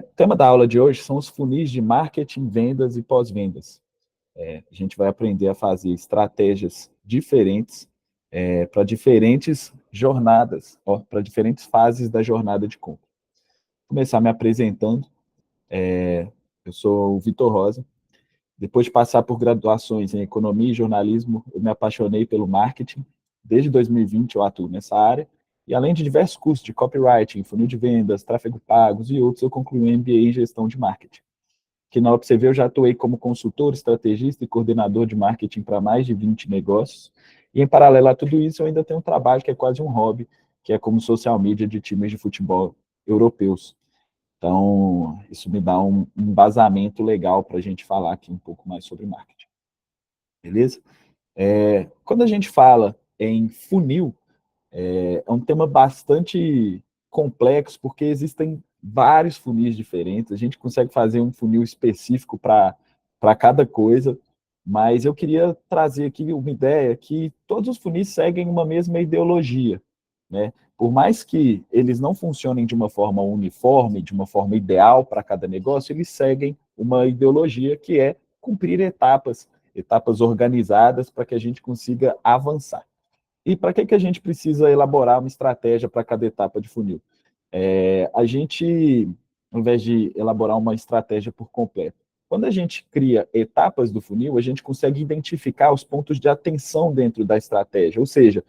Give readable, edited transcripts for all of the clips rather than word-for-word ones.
O tema da aula de hoje são os funis de marketing, vendas e pós-vendas. A gente vai aprender a fazer estratégias diferentes para diferentes jornadas, para diferentes fases da jornada de compra. Vou começar me apresentando. Eu sou o Vitor Rosa. Depois de passar por graduações em economia e jornalismo, eu me apaixonei pelo marketing. Desde 2020 eu atuo nessa área. E além de diversos cursos de copywriting, funil de vendas, tráfego pagos e outros, eu concluí um MBA em gestão de marketing. Que na OPCV eu já atuei como consultor, estrategista e coordenador de marketing para mais de 20 negócios. E em paralelo a tudo isso, eu ainda tenho um trabalho que é quase um hobby, que é como social media de times de futebol europeus. Então, isso me dá um embasamento legal para a gente falar aqui um pouco mais sobre marketing. Beleza? Quando a gente fala em funil, é um tema bastante complexo, porque existem vários funis diferentes, a gente consegue fazer um funil específico para cada coisa, mas eu queria trazer aqui uma ideia que todos os funis seguem uma mesma ideologia, né? Por mais que eles não funcionem de uma forma uniforme, de uma forma ideal para cada negócio, eles seguem uma ideologia que é cumprir etapas organizadas para que a gente consiga avançar. E para que a gente precisa elaborar uma estratégia para cada etapa de funil? A gente, ao invés de elaborar uma estratégia por completo, quando a gente cria etapas do funil, a gente consegue identificar os pontos de atenção dentro da estratégia. Ou seja,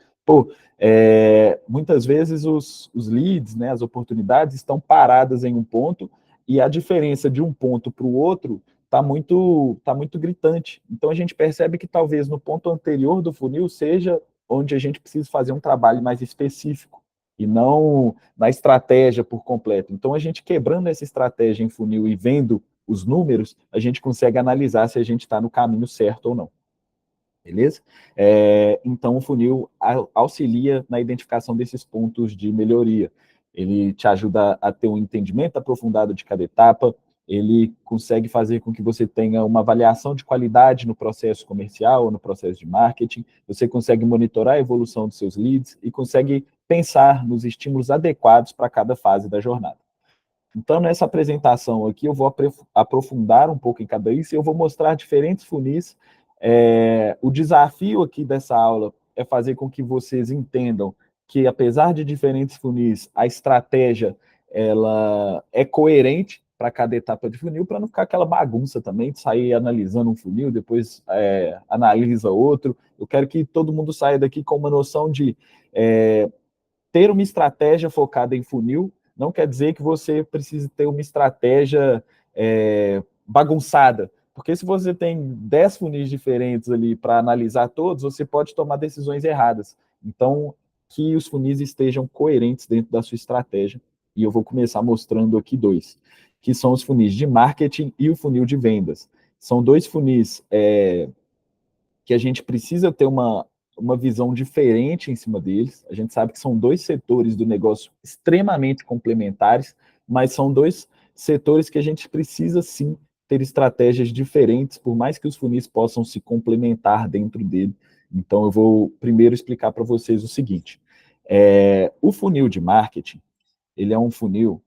muitas vezes os leads, né, as oportunidades estão paradas em um ponto e a diferença de um ponto para o outro está muito gritante. Então a gente percebe que talvez no ponto anterior do funil seja onde a gente precisa fazer um trabalho mais específico e não na estratégia por completo. Então, a gente quebrando essa estratégia em funil e vendo os números, a gente consegue analisar se a gente está no caminho certo ou não. Beleza? Então, o funil auxilia na identificação desses pontos de melhoria. Ele te ajuda a ter um entendimento aprofundado de cada etapa, ele consegue fazer com que você tenha uma avaliação de qualidade no processo comercial ou no processo de marketing, você consegue monitorar a evolução dos seus leads e consegue pensar nos estímulos adequados para cada fase da jornada. Então, nessa apresentação aqui, eu vou aprofundar um pouco em cada isso e eu vou mostrar diferentes funis. O desafio aqui dessa aula é fazer com que vocês entendam que, apesar de diferentes funis, a estratégia ela é coerente para cada etapa de funil, para não ficar aquela bagunça também, de sair analisando um funil, depois analisa outro. Eu quero que todo mundo saia daqui com uma noção de ter uma estratégia focada em funil não quer dizer que você precise ter uma estratégia bagunçada, porque se você tem 10 funis diferentes ali para analisar todos, você pode tomar decisões erradas. Então, que os funis estejam coerentes dentro da sua estratégia. E eu vou começar mostrando aqui dois, que são os funis de marketing e o funil de vendas. São dois funis que a gente precisa ter uma visão diferente em cima deles. A gente sabe que são dois setores do negócio extremamente complementares, mas são dois setores que a gente precisa, sim, ter estratégias diferentes, por mais que os funis possam se complementar dentro dele. Então, eu vou primeiro explicar para vocês o seguinte. O funil de marketing, ele é um funil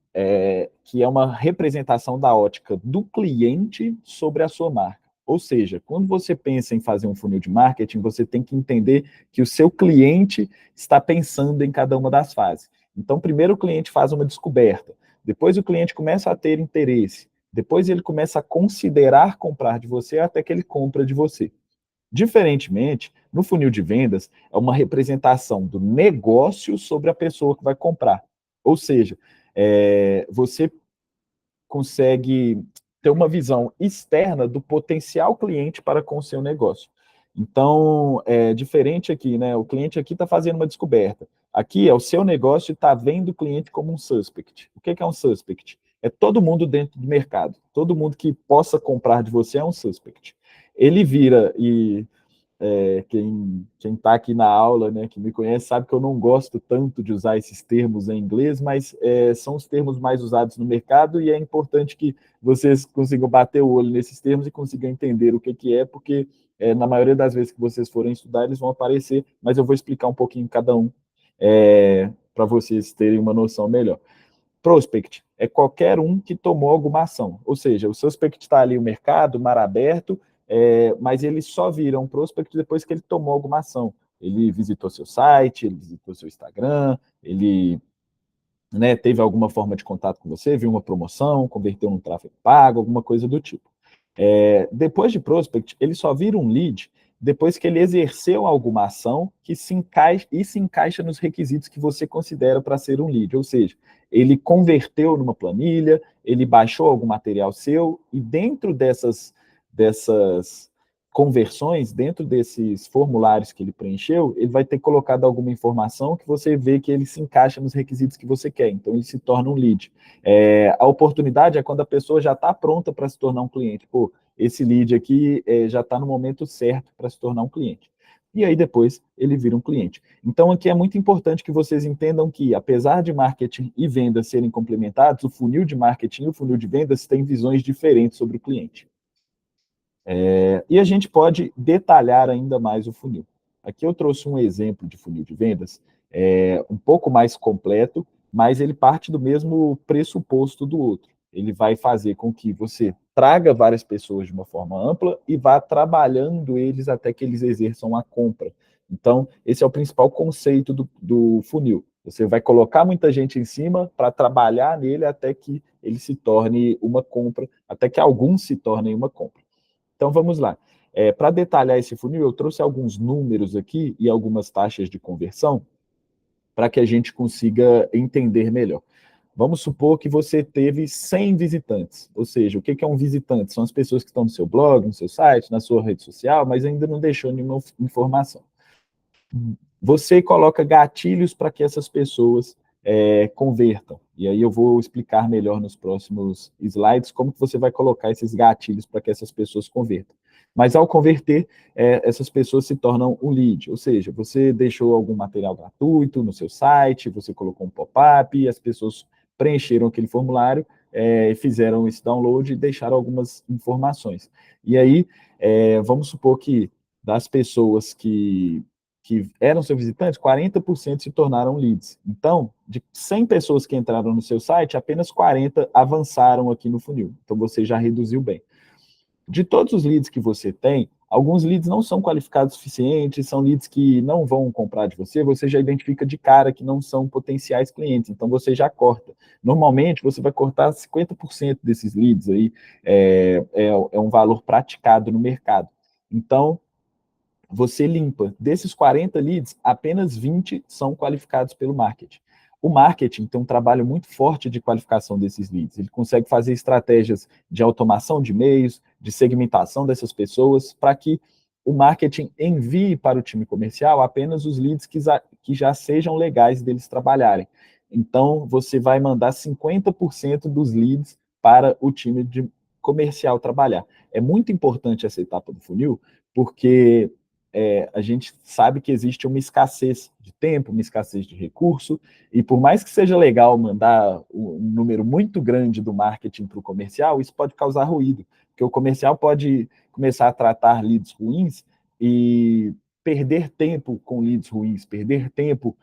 que é uma representação da ótica do cliente sobre a sua marca. Ou seja, quando você pensa em fazer um funil de marketing, você tem que entender que o seu cliente está pensando em cada uma das fases. Então, primeiro o cliente faz uma descoberta, depois o cliente começa a ter interesse, depois ele começa a considerar comprar de você até que ele compra de você. Diferentemente, no funil de vendas, é uma representação do negócio sobre a pessoa que vai comprar. Ou seja, você consegue ter uma visão externa do potencial cliente para com o seu negócio. Então, é diferente aqui, né? O cliente aqui está fazendo uma descoberta. Aqui é o seu negócio e está vendo o cliente como um suspect. O que é um suspect? É todo mundo dentro do mercado. Todo mundo que possa comprar de você é um suspect. Ele vira e quem está aqui na aula, né, que me conhece, sabe que eu não gosto tanto de usar esses termos em inglês, mas são os termos mais usados no mercado e é importante que vocês consigam bater o olho nesses termos e consigam entender o que é, porque na maioria das vezes que vocês forem estudar, eles vão aparecer, mas eu vou explicar um pouquinho cada um para vocês terem uma noção melhor. Prospect é qualquer um que tomou alguma ação, ou seja, o suspect está ali no mercado, mar aberto, mas ele só vira um prospect depois que ele tomou alguma ação. Ele visitou seu site, ele visitou seu Instagram, ele, né, teve alguma forma de contato com você, viu uma promoção, converteu num tráfego pago, alguma coisa do tipo. Depois de prospect, ele só vira um lead depois que ele exerceu alguma ação que se encaixa nos requisitos que você considera para ser um lead, ou seja, ele converteu numa planilha, ele baixou algum material seu, e dentro dessas conversões, dentro desses formulários que ele preencheu, ele vai ter colocado alguma informação que você vê que ele se encaixa nos requisitos que você quer, então ele se torna um lead. A oportunidade é quando a pessoa já está pronta para se tornar um cliente. Pô, esse lead aqui já está no momento certo para se tornar um cliente. E aí depois ele vira um cliente. Então aqui é muito importante que vocês entendam que, apesar de marketing e vendas serem complementados, o funil de marketing e o funil de vendas têm visões diferentes sobre o cliente. E a gente pode detalhar ainda mais o funil. Aqui eu trouxe um exemplo de funil de vendas, um pouco mais completo, mas ele parte do mesmo pressuposto do outro. Ele vai fazer com que você traga várias pessoas de uma forma ampla e vá trabalhando eles até que eles exerçam a compra. Então, esse é o principal conceito do funil. Você vai colocar muita gente em cima para trabalhar nele até que ele se torne uma compra, até que alguns se tornem uma compra. Então, vamos lá. Para detalhar esse funil, eu trouxe alguns números aqui e algumas taxas de conversão para que a gente consiga entender melhor. Vamos supor que você teve 100 visitantes, ou seja, o que é um visitante? São as pessoas que estão no seu blog, no seu site, na sua rede social, mas ainda não deixou nenhuma informação. Você coloca gatilhos para que essas pessoas convertam. E aí eu vou explicar melhor nos próximos slides como que você vai colocar esses gatilhos para que essas pessoas convertam. Mas ao converter, essas pessoas se tornam um lead, ou seja, você deixou algum material gratuito no seu site, você colocou um pop-up, e as pessoas preencheram aquele formulário, fizeram esse download e deixaram algumas informações. E aí, vamos supor que das pessoas que eram seus visitantes, 40% se tornaram leads. Então, de 100 pessoas que entraram no seu site, apenas 40 avançaram aqui no funil. Então, você já reduziu bem. De todos os leads que você tem, alguns leads não são qualificados o suficiente, são leads que não vão comprar de você, você já identifica de cara que não são potenciais clientes, então você já corta. Normalmente, você vai cortar 50% desses leads aí, é um valor praticado no mercado. Então, você limpa. Desses 40 leads, apenas 20 são qualificados pelo marketing. O marketing tem um trabalho muito forte de qualificação desses leads. Ele consegue fazer estratégias de automação de e-mails, de segmentação dessas pessoas, para que o marketing envie para o time comercial apenas os leads que já sejam legais deles trabalharem. Então, você vai mandar 50% dos leads para o time de comercial trabalhar. É muito importante essa etapa do funil, porque a gente sabe que existe uma escassez de tempo, uma escassez de recurso, e por mais que seja legal mandar um número muito grande do marketing para o comercial, isso pode causar ruído, porque o comercial pode começar a tratar leads ruins e perder tempo com leads ruins, perder tempo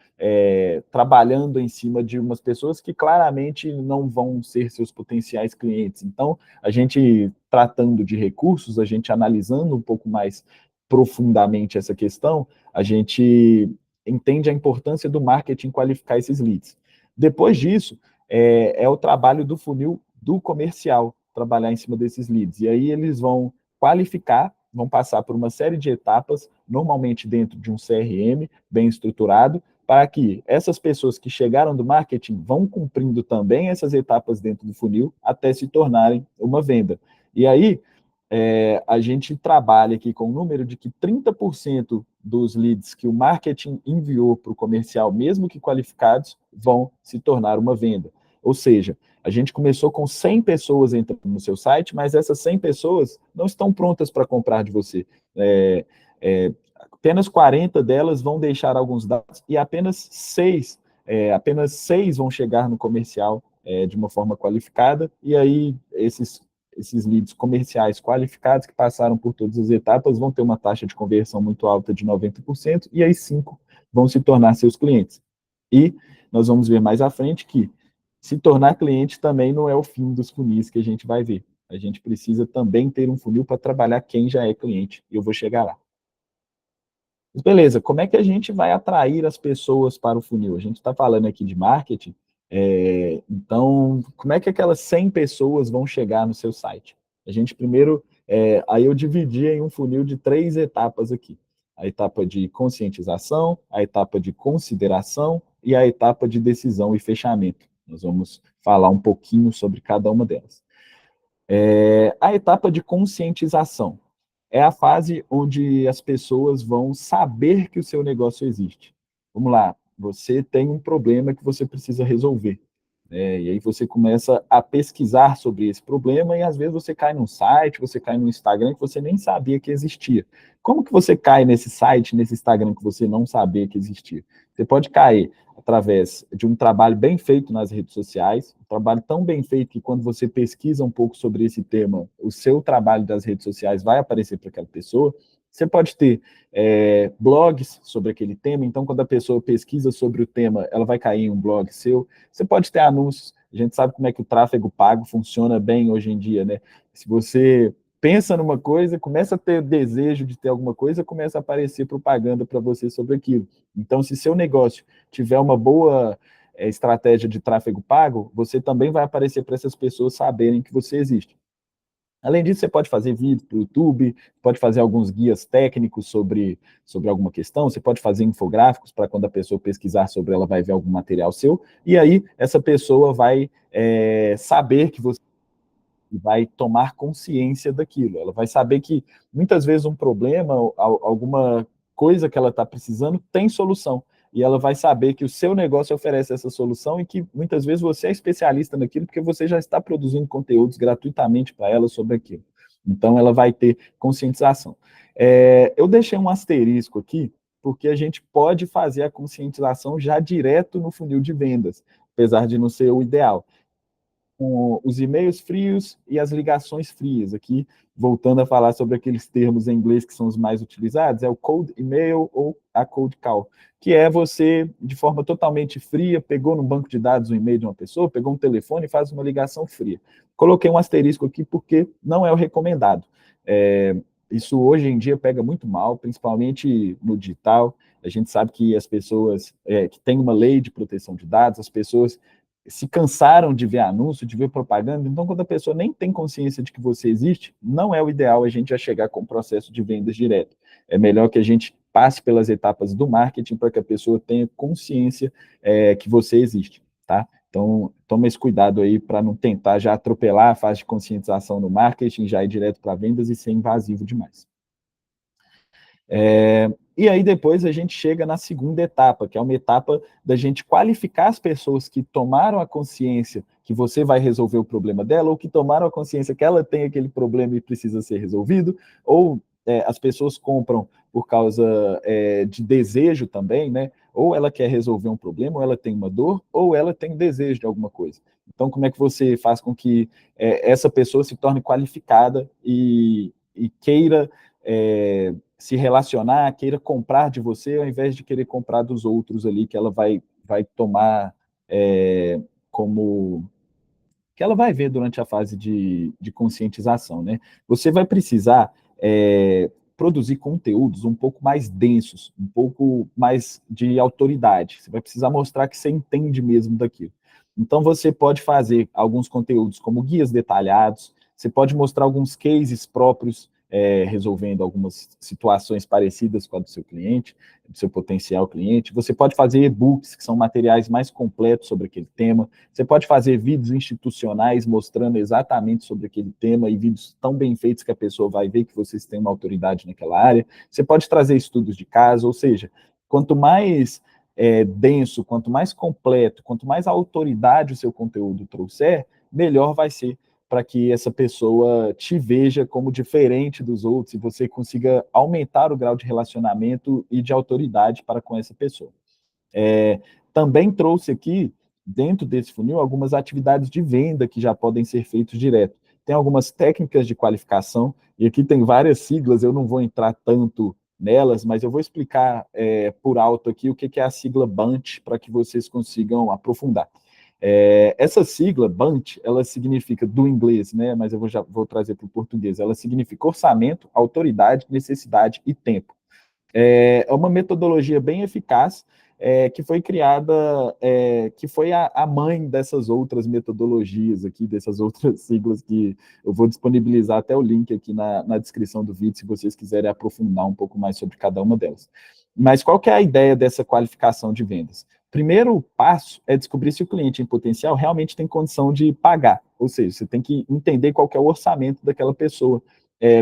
trabalhando em cima de umas pessoas que claramente não vão ser seus potenciais clientes. Então, a gente tratando de recursos, a gente analisando um pouco mais profundamente essa questão, a gente entende a importância do marketing qualificar esses leads. Depois disso, é o trabalho do funil do comercial, trabalhar em cima desses leads. E aí eles vão qualificar, vão passar por uma série de etapas, normalmente dentro de um CRM bem estruturado, para que essas pessoas que chegaram do marketing vão cumprindo também essas etapas dentro do funil até se tornarem uma venda. E aí, a gente trabalha aqui com o número de que 30% dos leads que o marketing enviou para o comercial, mesmo que qualificados, vão se tornar uma venda. Ou seja, a gente começou com 100 pessoas entrando no seu site, mas essas 100 pessoas não estão prontas para comprar de você. Apenas 40 delas vão deixar alguns dados e apenas 6 vão chegar no comercial de uma forma qualificada, e aí esses leads comerciais qualificados que passaram por todas as etapas vão ter uma taxa de conversão muito alta de 90%, e aí 5 vão se tornar seus clientes. E nós vamos ver mais à frente que Se tornar cliente também não é o fim dos funis que a gente vai ver. A gente precisa também ter um funil para trabalhar quem já é cliente, e eu vou chegar lá. Beleza, como é que a gente vai atrair as pessoas para o funil? A gente está falando aqui de marketing, então, como é que aquelas 100 pessoas vão chegar no seu site? A gente primeiro, aí eu dividi em um funil de 3 etapas aqui. A etapa de conscientização, a etapa de consideração e a etapa de decisão e fechamento. Nós vamos falar um pouquinho sobre cada uma delas. A etapa de conscientização é a fase onde as pessoas vão saber que o seu negócio existe. Vamos lá, você tem um problema que você precisa resolver. E aí você começa a pesquisar sobre esse problema e às vezes você cai num site, você cai no Instagram que você nem sabia que existia. Como que você cai nesse site, nesse Instagram que você não sabia que existia? Você pode cair através de um trabalho bem feito nas redes sociais, um trabalho tão bem feito que quando você pesquisa um pouco sobre esse tema, o seu trabalho das redes sociais vai aparecer para aquela pessoa. Você pode ter blogs sobre aquele tema, então quando a pessoa pesquisa sobre o tema, ela vai cair em um blog seu. Você pode ter anúncios, a gente sabe como é que o tráfego pago funciona bem hoje em dia, né? Se você pensa numa coisa, começa a ter desejo de ter alguma coisa, começa a aparecer propaganda para você sobre aquilo. Então, se seu negócio tiver uma boa estratégia de tráfego pago, você também vai aparecer para essas pessoas saberem que você existe. Além disso, você pode fazer vídeo para o YouTube, pode fazer alguns guias técnicos sobre alguma questão, você pode fazer infográficos para quando a pessoa pesquisar sobre ela vai ver algum material seu, e aí essa pessoa vai saber que você vai tomar consciência daquilo. Ela vai saber que muitas vezes um problema, alguma coisa que ela está precisando, tem solução. E ela vai saber que o seu negócio oferece essa solução e que muitas vezes você é especialista naquilo porque você já está produzindo conteúdos gratuitamente para ela sobre aquilo. Então, ela vai ter conscientização. Eu deixei um asterisco aqui, porque a gente pode fazer a conscientização já direto no funil de vendas, apesar de não ser o ideal, com os e-mails frios e as ligações frias. Aqui, voltando a falar sobre aqueles termos em inglês que são os mais utilizados, é o cold email ou a cold call, que é você, de forma totalmente fria, pegou no banco de dados o e-mail de uma pessoa, pegou um telefone e faz uma ligação fria. Coloquei um asterisco aqui porque não é o recomendado. Isso hoje em dia pega muito mal, principalmente no digital. A gente sabe que as pessoas, que tem uma lei de proteção de dados, as pessoas se cansaram de ver anúncio, de ver propaganda, então quando a pessoa nem tem consciência de que você existe, não é o ideal a gente já chegar com o processo de vendas direto. É melhor que a gente passe pelas etapas do marketing para que a pessoa tenha consciência que você existe, tá? Então, toma esse cuidado aí para não tentar já atropelar a fase de conscientização no marketing, já ir direto para vendas e ser invasivo demais. E aí depois a gente chega na segunda etapa, que é uma etapa da gente qualificar as pessoas que tomaram a consciência que você vai resolver o problema dela, ou que tomaram a consciência que ela tem aquele problema e precisa ser resolvido, ou as pessoas compram por causa de desejo também, né? Ou ela quer resolver um problema, ou ela tem uma dor, ou ela tem desejo de alguma coisa. Então, como é que você faz com que essa pessoa se torne qualificada e queira se relacionar, queira comprar de você, ao invés de querer comprar dos outros ali, que ela vai tomar como que ela vai ver durante a fase de conscientização, né? Você vai precisar produzir conteúdos um pouco mais densos, um pouco mais de autoridade. Você vai precisar mostrar que você entende mesmo daquilo. Então, você pode fazer alguns conteúdos como guias detalhados, você pode mostrar alguns cases próprios, resolvendo algumas situações parecidas com a do seu cliente, do seu potencial cliente. Você pode fazer e-books, que são materiais mais completos sobre aquele tema. Você pode fazer vídeos institucionais mostrando exatamente sobre aquele tema e vídeos tão bem feitos que a pessoa vai ver que vocês têm uma autoridade naquela área. Você pode trazer estudos de caso, ou seja, quanto mais denso, quanto mais completo, quanto mais autoridade o seu conteúdo trouxer, melhor vai ser para que essa pessoa te veja como diferente dos outros e você consiga aumentar o grau de relacionamento e de autoridade para com essa pessoa. Também trouxe aqui, dentro desse funil, algumas atividades de venda que já podem ser feitas direto. Tem algumas técnicas de qualificação, e aqui tem várias siglas, eu não vou entrar tanto nelas, mas eu vou explicar por alto aqui o que é a sigla BUNT, para que vocês consigam aprofundar. Essa sigla, BANT, ela significa, do inglês, né, mas eu já vou trazer para o português, ela significa orçamento, autoridade, necessidade e tempo. É uma metodologia bem eficaz, que foi criada, que foi a mãe dessas outras metodologias aqui, dessas outras siglas que eu vou disponibilizar até o link aqui na descrição do vídeo, se vocês quiserem aprofundar um pouco mais sobre cada uma delas. Mas qual que é a ideia dessa qualificação de vendas? Primeiro passo é descobrir se o cliente em potencial realmente tem condição de pagar, ou seja, você tem que entender qual que é o orçamento daquela pessoa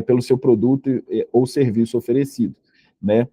pelo seu produto ou serviço oferecido, né?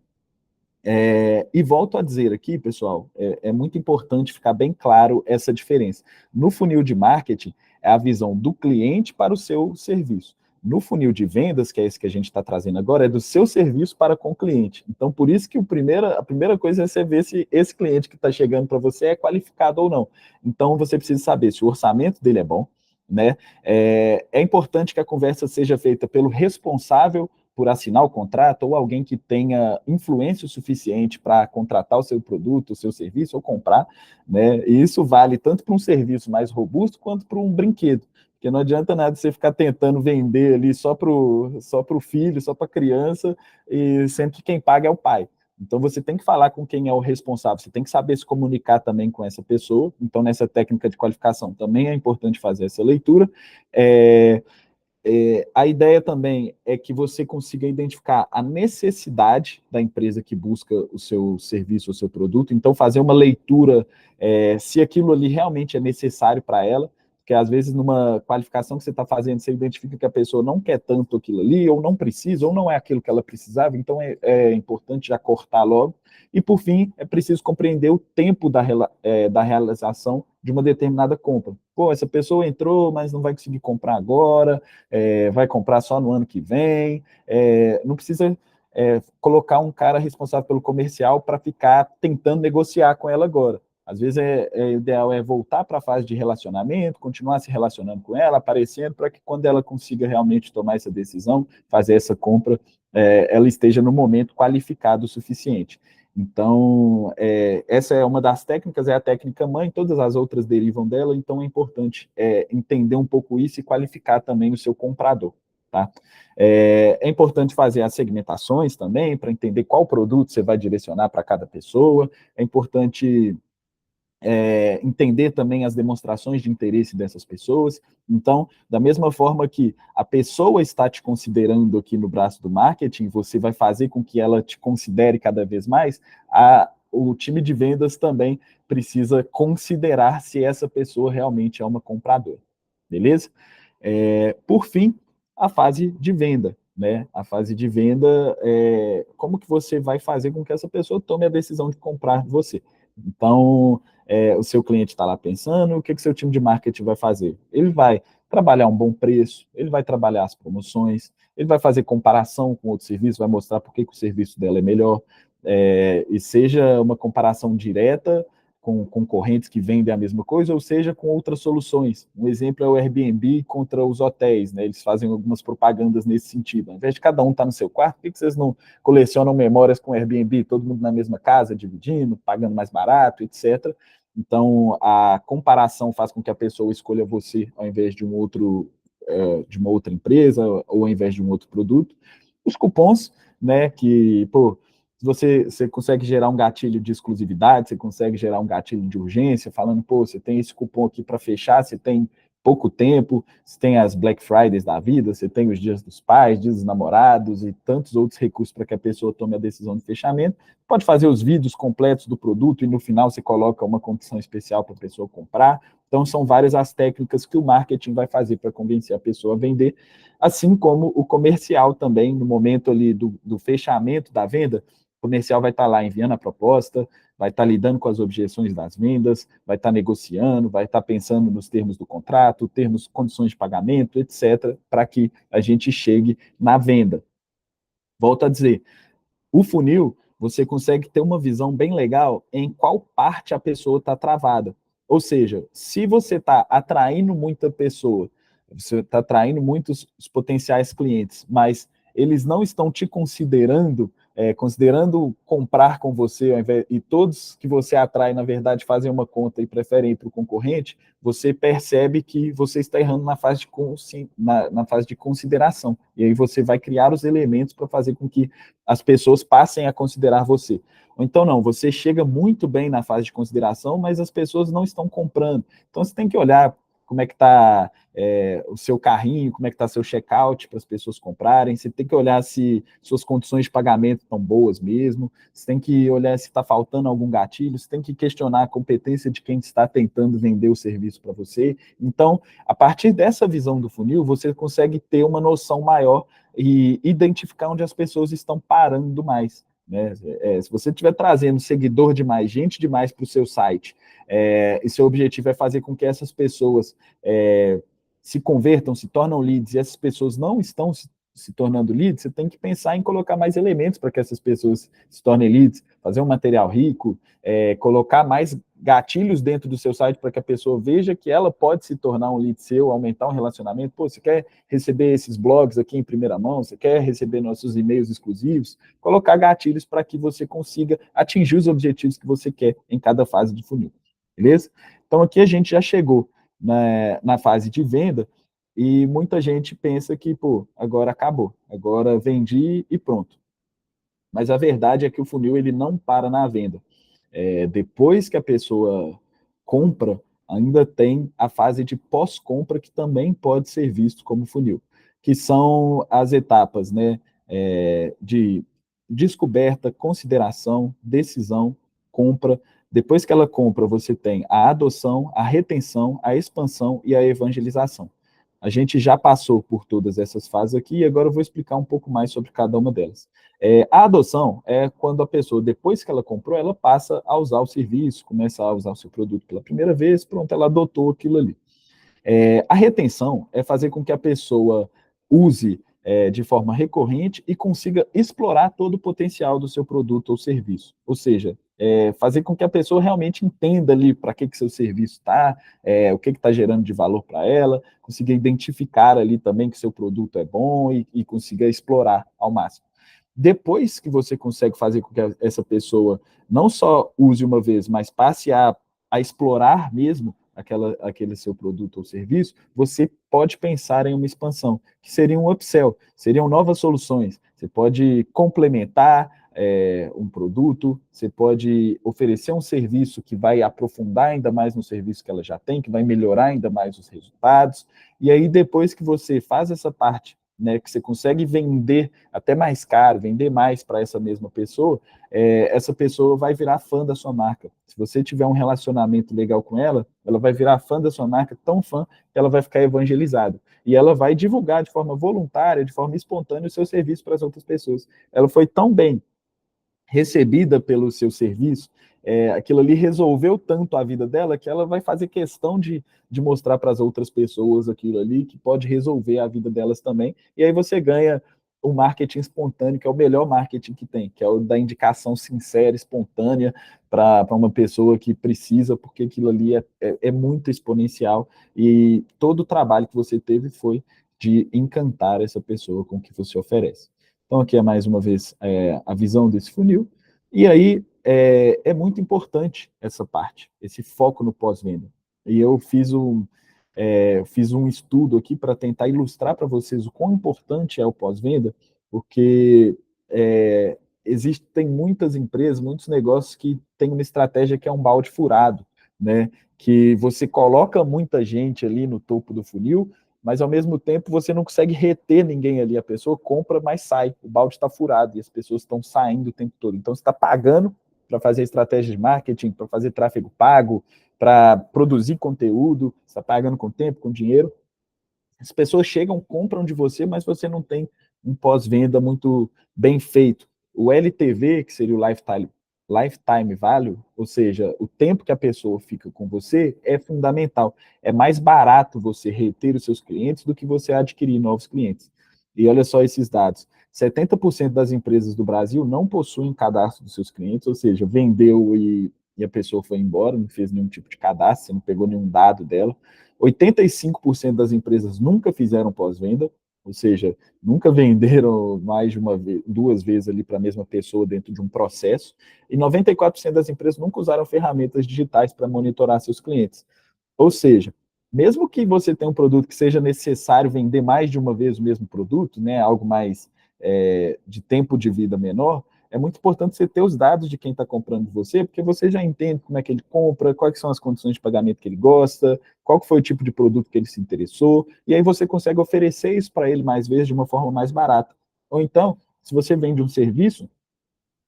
E volto a dizer aqui, pessoal, é muito importante ficar bem claro essa diferença. No funil de marketing, é a visão do cliente para o seu serviço. No funil de vendas, que é esse que a gente está trazendo agora, é do seu serviço para com o cliente. Então, por isso que a primeira coisa é você ver se esse cliente que está chegando para você é qualificado ou não. Então, você precisa saber se o orçamento dele é bom, né? É importante que a conversa seja feita pelo responsável por assinar o contrato, ou alguém que tenha influência o suficiente para contratar o seu produto, o seu serviço, ou comprar, né? E isso vale tanto para um serviço mais robusto, quanto para um brinquedo. Porque não adianta nada você ficar tentando vender ali só para o filho, só para a criança, e sempre que quem paga é o pai. Então, você tem que falar com quem é o responsável, você tem que saber se comunicar também com essa pessoa. Então, nessa técnica de qualificação, também é importante fazer essa leitura. A ideia também é que você consiga identificar a necessidade da empresa que busca o seu serviço, o seu produto, então fazer uma leitura se aquilo ali realmente é necessário para ela, porque às vezes numa qualificação que você está fazendo, você identifica que a pessoa não quer tanto aquilo ali, ou não precisa, ou não é aquilo que ela precisava, então é importante já cortar logo. E por fim, é preciso compreender o tempo da realização de uma determinada compra. Pô, essa pessoa entrou, mas não vai conseguir comprar agora, vai comprar só no ano que vem, não precisa colocar um cara responsável pelo comercial para ficar tentando negociar com ela agora. Às vezes ideal é voltar para a fase de relacionamento, continuar se relacionando com ela, aparecendo, para que quando ela consiga realmente tomar essa decisão, fazer essa compra, ela esteja no momento qualificado o suficiente. Então, essa é uma das técnicas, é a técnica mãe, todas as outras derivam dela, então é importante entender um pouco isso e qualificar também o seu comprador, tá? É importante fazer as segmentações também, para entender qual produto você vai direcionar para cada pessoa, é importante entender também as demonstrações de interesse dessas pessoas. Então, da mesma forma que a pessoa está te considerando aqui no braço do marketing, você vai fazer com que ela te considere cada vez mais, o time de vendas também precisa considerar se essa pessoa realmente é uma compradora, beleza? Por fim, a fase de venda, né? A fase de venda, como que você vai fazer com que essa pessoa tome a decisão de comprar de você? Então, o seu cliente está lá pensando, o que o seu time de marketing vai fazer? Ele vai trabalhar um bom preço, ele vai trabalhar as promoções, ele vai fazer comparação com outro serviço, vai mostrar por que o serviço dela é melhor, e seja uma comparação direta com concorrentes que vendem a mesma coisa, ou seja, com outras soluções. Um exemplo é o Airbnb contra os hotéis, né? Eles fazem algumas propagandas nesse sentido. Ao invés de cada um estar no seu quarto, por que vocês não colecionam memórias com Airbnb, todo mundo na mesma casa, dividindo, pagando mais barato, etc. Então, a comparação faz com que a pessoa escolha você ao invés de de uma outra empresa, ou ao invés de um outro produto. Os cupons, né, que, pô, você consegue gerar um gatilho de exclusividade, você consegue gerar um gatilho de urgência, falando, pô, você tem esse cupom aqui para fechar, você tem pouco tempo, você tem as Black Fridays da vida, você tem os dias dos pais, dias dos namorados e tantos outros recursos para que a pessoa tome a decisão de fechamento. Pode fazer os vídeos completos do produto e no final você coloca uma condição especial para a pessoa comprar. Então, são várias as técnicas que o marketing vai fazer para convencer a pessoa a vender, assim como o comercial também, no momento ali do fechamento da venda, o comercial vai estar lá enviando a proposta, vai estar lidando com as objeções das vendas, vai estar negociando, vai estar pensando nos termos do contrato, termos, condições de pagamento, etc., para que a gente chegue na venda. Volto a dizer, o funil, você consegue ter uma visão bem legal em qual parte a pessoa está travada. Ou seja, se você está atraindo muita pessoa, você está atraindo muitos potenciais clientes, mas eles não estão te considerando considerando comprar com você, e todos que você atrai, na verdade, fazem uma conta e preferem ir para o concorrente, você percebe que você está errando na fase de consideração. E aí você vai criar os elementos para fazer com que as pessoas passem a considerar você. Ou então não, você chega muito bem na fase de consideração, mas as pessoas não estão comprando. Então você tem que olhar como é que está o seu carrinho, como é que está seu check-out para as pessoas comprarem, você tem que olhar se suas condições de pagamento estão boas mesmo, você tem que olhar se está faltando algum gatilho, você tem que questionar a competência de quem está tentando vender o serviço para você. Então, a partir dessa visão do funil, você consegue ter uma noção maior e identificar onde as pessoas estão parando mais. Né? Se você estiver trazendo seguidor demais, gente demais para o seu site, e seu objetivo é fazer com que essas pessoas se convertam, se tornam leads, e essas pessoas não estão se tornando leads, você tem que pensar em colocar mais elementos para que essas pessoas se tornem leads, fazer um material rico, colocar mais gatilhos dentro do seu site para que a pessoa veja que ela pode se tornar um lead seu, aumentar um relacionamento. Pô, você quer receber esses blogs aqui em primeira mão? Você quer receber nossos e-mails exclusivos? Colocar gatilhos para que você consiga atingir os objetivos que você quer em cada fase de funil. Beleza? Então, aqui a gente já chegou na fase de venda e muita gente pensa que, pô, agora acabou, agora vendi e pronto. Mas a verdade é que o funil ele não para na venda. Depois que a pessoa compra, ainda tem a fase de pós-compra que também pode ser visto como funil, que são as etapas, né, de descoberta, consideração, decisão, compra. Depois que ela compra, você tem a adoção, a retenção, a expansão e a evangelização. A gente já passou por todas essas fases aqui e agora eu vou explicar um pouco mais sobre cada uma delas. A adoção é quando a pessoa, depois que ela comprou, ela passa a usar o serviço, começa a usar o seu produto pela primeira vez, pronto, ela adotou aquilo ali. A retenção é fazer com que a pessoa use de forma recorrente e consiga explorar todo o potencial do seu produto ou serviço. Ou seja, fazer com que a pessoa realmente entenda ali para que seu serviço está, o que está gerando de valor para ela, consiga identificar ali também que seu produto é bom e consiga explorar ao máximo. Depois que você consegue fazer com que essa pessoa não só use uma vez, mas passe a explorar mesmo aquele seu produto ou serviço, você pode pensar em uma expansão, que seria um upsell, seriam novas soluções. Você pode complementar um produto, você pode oferecer um serviço que vai aprofundar ainda mais no serviço que ela já tem, que vai melhorar ainda mais os resultados. E aí, depois que você faz essa parte, né, que você consegue vender até mais caro, vender mais para essa mesma pessoa, essa pessoa vai virar fã da sua marca. Se você tiver um relacionamento legal com ela, ela vai virar fã da sua marca, tão fã que ela vai ficar evangelizada. E ela vai divulgar de forma voluntária, de forma espontânea, o seu serviço para as outras pessoas. Ela foi tão bem recebida pelo seu serviço, aquilo ali resolveu tanto a vida dela que ela vai fazer questão de mostrar para as outras pessoas aquilo ali, que pode resolver a vida delas também, e aí você ganha o marketing espontâneo, que é o melhor marketing que tem, que é o da indicação sincera, espontânea, para uma pessoa que precisa, porque aquilo ali é muito exponencial, e todo o trabalho que você teve foi de encantar essa pessoa com o que você oferece. Então, aqui é mais uma vez a visão desse funil. E aí é muito importante essa parte, esse foco no pós-venda. E eu fiz um estudo aqui para tentar ilustrar para vocês o quão importante é o pós-venda, porque existem muitas empresas, muitos negócios que têm uma estratégia que é um balde furado, né? Que você coloca muita gente ali no topo do funil, mas ao mesmo tempo você não consegue reter ninguém ali. A pessoa compra, mas sai. O balde está furado e as pessoas estão saindo o tempo todo. Então você está pagando para fazer estratégia de marketing, para fazer tráfego pago, para produzir conteúdo, você está pagando com tempo, com dinheiro. As pessoas chegam, compram de você, mas você não tem um pós-venda muito bem feito. O LTV, que seria o Lifetime Value, ou seja, o tempo que a pessoa fica com você, é fundamental. É mais barato você reter os seus clientes do que você adquirir novos clientes. E olha só esses dados. 70% das empresas do Brasil não possuem cadastro dos seus clientes, ou seja, vendeu e a pessoa foi embora, não fez nenhum tipo de cadastro, você não pegou nenhum dado dela. 85% das empresas nunca fizeram pós-venda, ou seja, nunca venderam mais de uma vez, duas vezes ali para a mesma pessoa dentro de um processo, e 94% das empresas nunca usaram ferramentas digitais para monitorar seus clientes. Ou seja, mesmo que você tenha um produto que seja necessário vender mais de uma vez o mesmo produto, né, algo mais de tempo de vida menor, é muito importante você ter os dados de quem está comprando de você, porque você já entende como é que ele compra, quais são as condições de pagamento que ele gosta, qual foi o tipo de produto que ele se interessou, e aí você consegue oferecer isso para ele mais vezes de uma forma mais barata. Ou então, se você vende um serviço,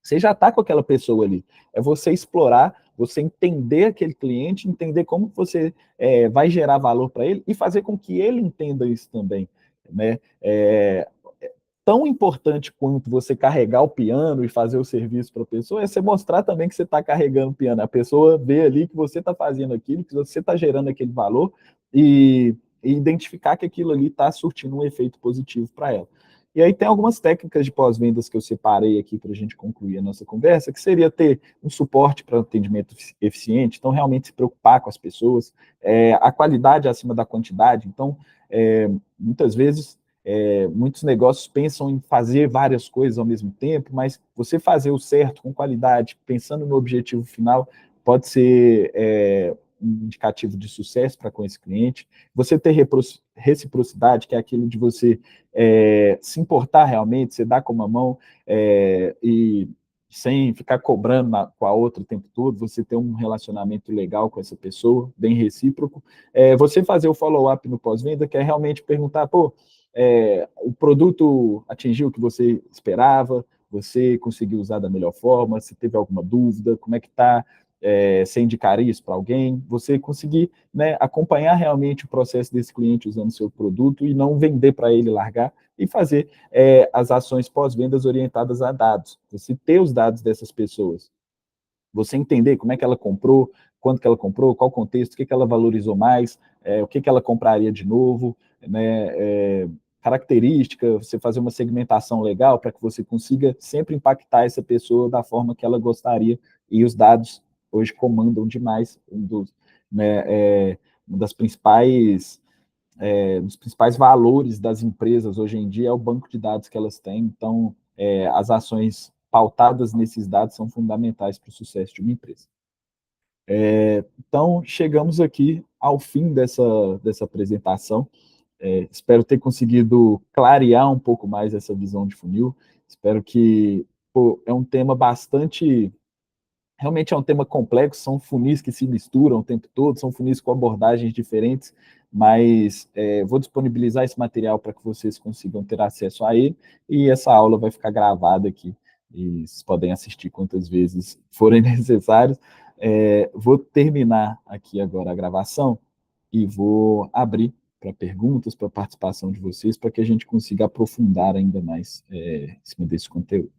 você já está com aquela pessoa ali. É você explorar, você entender aquele cliente, entender como você vai gerar valor para ele e fazer com que ele entenda isso também. Né? Tão importante quanto você carregar o piano e fazer o serviço para a pessoa é você mostrar também que você está carregando o piano. A pessoa vê ali que você está fazendo aquilo, que você está gerando aquele valor e identificar que aquilo ali está surtindo um efeito positivo para ela. E aí tem algumas técnicas de pós-vendas que eu separei aqui para a gente concluir a nossa conversa, que seria ter um suporte para atendimento eficiente, então realmente se preocupar com as pessoas, a qualidade acima da quantidade. Então, muitas vezes, muitos negócios pensam em fazer várias coisas ao mesmo tempo, mas você fazer o certo, com qualidade, pensando no objetivo final, pode ser um indicativo de sucesso para com esse cliente. Você ter reciprocidade, que é aquilo de você se importar realmente, você dar com uma mão e sem ficar cobrando com a outra o tempo todo, você ter um relacionamento legal com essa pessoa, bem recíproco. Você fazer o follow-up no pós-venda, que é realmente perguntar, pô, o produto atingiu o que você esperava, você conseguiu usar da melhor forma, se teve alguma dúvida, como é que está, você indicaria isso para alguém, você conseguir, né, acompanhar realmente o processo desse cliente usando seu produto e não vender para ele, largar, e fazer as ações pós-vendas orientadas a dados, você ter os dados dessas pessoas, você entender como é que ela comprou, quanto que ela comprou, qual contexto, o que ela valorizou mais, o que ela compraria de novo, né, característica, você fazer uma segmentação legal para que você consiga sempre impactar essa pessoa da forma que ela gostaria, e os dados hoje comandam demais, né, uma das principais dos principais valores das empresas hoje em dia é o banco de dados que elas têm, então as ações pautadas nesses dados são fundamentais para o sucesso de uma empresa. Então, chegamos aqui ao fim dessa apresentação. Espero ter conseguido clarear um pouco mais essa visão de funil. Espero que é um tema bastante... Realmente é um tema complexo, são funis que se misturam o tempo todo, são funis com abordagens diferentes, mas vou disponibilizar esse material para que vocês consigam ter acesso a ele, e essa aula vai ficar gravada aqui, e vocês podem assistir quantas vezes forem necessários. Vou terminar aqui agora a gravação e vou abrir para perguntas, para participação de vocês, para que a gente consiga aprofundar ainda mais em cima desse conteúdo.